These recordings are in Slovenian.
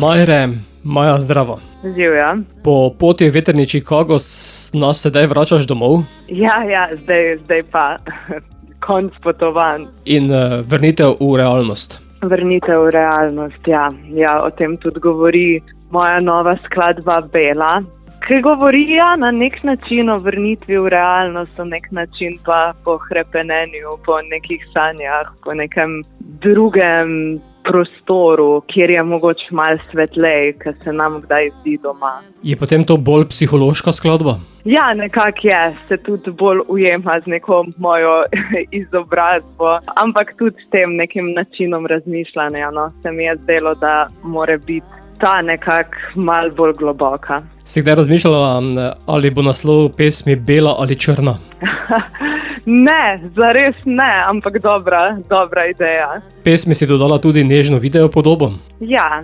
Majre, Maja, zdravo. Živja. Po poti v vetrni Chicago nas sedaj vračaš domov Ja, zdaj pa konc potovanj. in vrnitev v realnost. Vrnitev v realnost, ja. Ja, o tem tudi govori moja nova skladba Bela, ki govori na nek način o vrnitvi v realnost, o nek način pa po hrepenenju, po nekih sanjah, po nekem drugem prostoru, kjer je mogoče malo svetlej, ki se nam kdaj zdi doma. Je potem to bolj psihološka skladba? Ja, nekako je, se tudi bolj ujema z neko mojo izobrazbo, ampak tudi s tem nekim načinom razmišljanja. No. Se mi je zdelo, da mora biti ta nekako malo bolj globoka. Si kdaj razmišljala, ali bo naslov pesmi Bela ali črna? Ne, zares ne, ampak dobra ideja. Pesmi si dodala tudi nežno video podobo. Ja,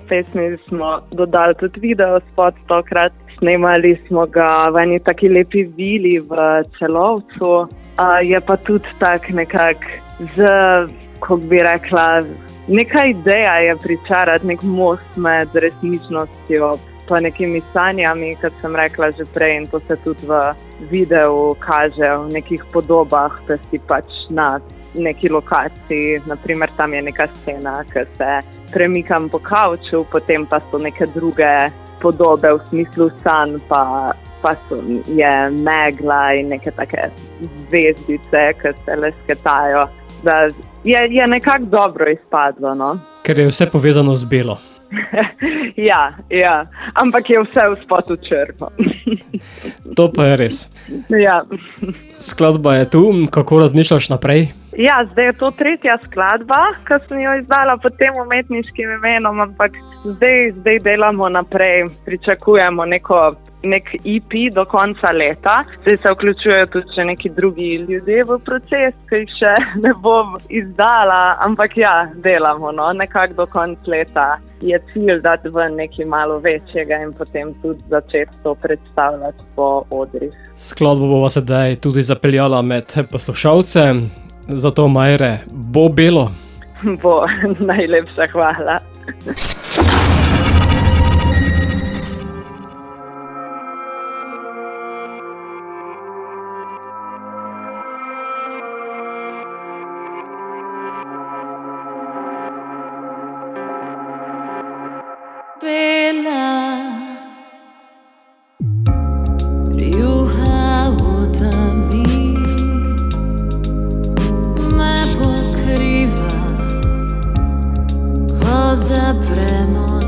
pesmi smo dodali tudi video spot tokrat. Snemali smo ga v eni taki lepi vili v Celovcu. Je pa tudi tak nekako kako bi rekla, neka ideja je pričarati nek most med resničnostjo pa nekimi sanjami, kot sem rekla že prej, in to se tudi v videu kaže v nekih podobah, ki si pač na neki lokaciji, naprimer tam je neka scena, ki se premikam po kavču, potem pa so neke druge podobe v smislu sanj, pa je megla in neke take zvezdice, ki se lesketajo. Da je nekako dobro izpadlo, no. Ker je vse povezano z Belo. Ja, ampak je vse v spotu črno. To pa je res. Ja. Skladba je tu, kako razmišljaš naprej? Ja, zdaj je to tretja skladba, ki sem jo izdala pod tem umetniškim imenom, ampak zdaj delamo naprej, pričakujemo nek EP do konca leta. Zdaj se vključujejo tudi še neki drugi ljudje v proces, ki jih še ne bom izdala, ampak ja, delamo, no, nekako do konca leta. Je cilj dati ven nekaj malo večjega in potem tudi začeti to predstavljati po odrih. Skladbo bova sedaj tudi zapeljala med poslušalce, zato Majre, bo belo? Bo, najlepša hvala. Bela, rjuha v temi me pokriva, ko zapremo